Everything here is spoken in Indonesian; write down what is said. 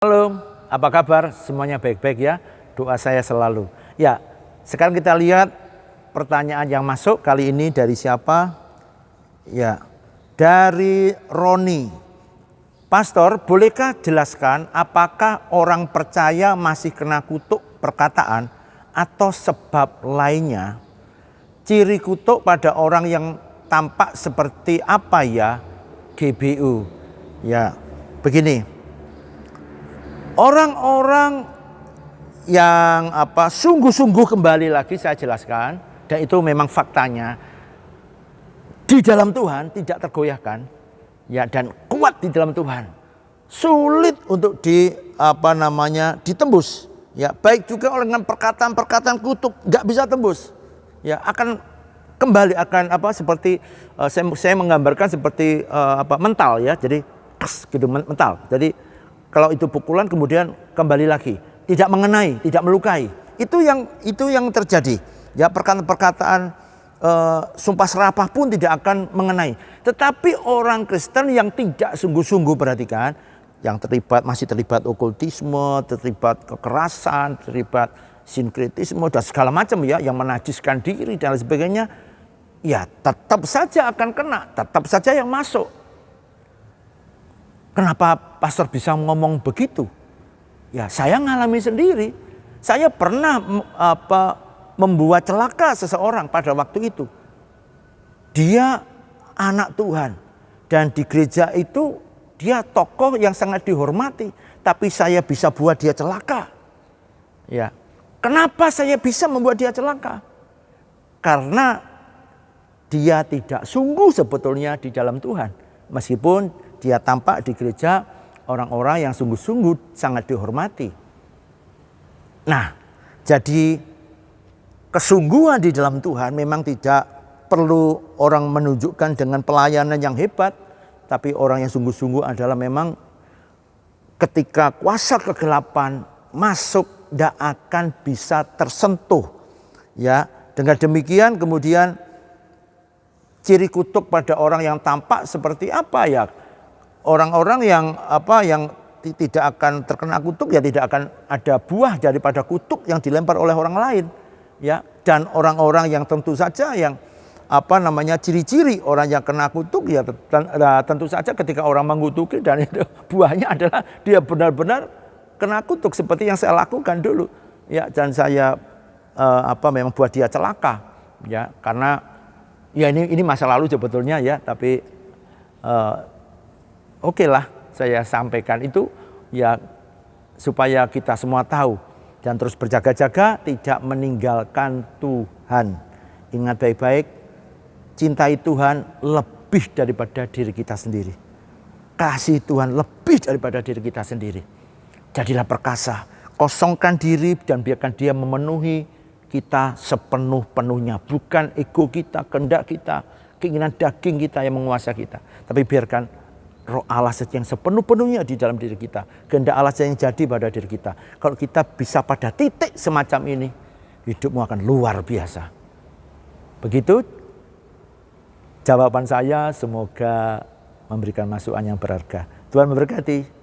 Halo, apa kabar? Semuanya baik-baik ya? Doa saya selalu. Ya, sekarang kita lihat pertanyaan yang masuk kali ini dari siapa? Ya, dari Roni. Pastor, bolehkah jelaskan apakah orang percaya masih kena kutuk perkataan atau sebab lainnya? Ciri kutuk pada orang yang tampak seperti apa ya? GBU. Ya, begini. Orang-orang yang sungguh-sungguh, kembali lagi saya jelaskan, dan itu memang faktanya, di dalam Tuhan tidak tergoyahkan, ya, dan kuat di dalam Tuhan, sulit untuk ditembus, ya, baik juga dengan perkataan-perkataan kutuk nggak bisa tembus, ya, akan kembali seperti saya menggambarkan seperti mental, ya, jadi gitu, mental, jadi kalau itu pukulan kemudian kembali lagi, tidak mengenai, tidak melukai. Itu yang terjadi. Ya, perkataan sumpah serapah pun tidak akan mengenai. Tetapi orang Kristen yang tidak sungguh-sungguh, perhatikan, yang masih terlibat okultisme, terlibat kekerasan, terlibat sinkretisme dan segala macam, ya, yang menajiskan diri dan lain sebagainya, ya tetap saja akan kena, tetap saja yang masuk. Kenapa pastor bisa ngomong begitu? Ya, saya ngalami sendiri. Saya pernah membuat celaka seseorang pada waktu itu. Dia anak Tuhan dan di gereja itu dia tokoh yang sangat dihormati, tapi saya bisa buat dia celaka. Ya. Kenapa saya bisa membuat dia celaka? Karena dia tidak sungguh sebetulnya di dalam Tuhan. Meskipun dia tampak di gereja orang-orang yang sungguh-sungguh sangat dihormati. Nah, jadi kesungguhan di dalam Tuhan memang tidak perlu orang menunjukkan dengan pelayanan yang hebat. Tapi orang yang sungguh-sungguh adalah memang ketika kuasa kegelapan masuk, tidak akan bisa tersentuh. Ya, dengan demikian kemudian ciri kutuk pada orang yang tampak seperti apa, ya? Orang-orang yang tidak akan terkena kutuk, ya tidak akan ada buah daripada kutuk yang dilempar oleh orang lain, ya. Dan orang-orang yang tentu saja yang ciri-ciri orang yang kena kutuk, ya tentu saja ketika orang mengutuki dan itu buahnya adalah dia benar-benar kena kutuk seperti yang saya lakukan dulu, ya, dan saya memang buat dia celaka, ya, karena ya ini masa lalu sebetulnya, ya, tapi oke lah, saya sampaikan itu, ya, supaya kita semua tahu dan terus berjaga-jaga, tidak meninggalkan Tuhan. Ingat baik-baik, cintai Tuhan lebih daripada diri kita sendiri. Kasih Tuhan lebih daripada diri kita sendiri. Jadilah perkasa, kosongkan diri dan biarkan Dia memenuhi kita sepenuh-penuhnya. Bukan ego kita, kehendak kita, keinginan daging kita yang menguasai kita. Tapi biarkan Roh Allah yang sepenuh-penuhnya di dalam diri kita. Kehendak Allah yang jadi pada diri kita. Kalau kita bisa pada titik semacam ini, hidupmu akan luar biasa. Begitu jawaban saya, semoga memberikan masukan yang berharga. Tuhan memberkati.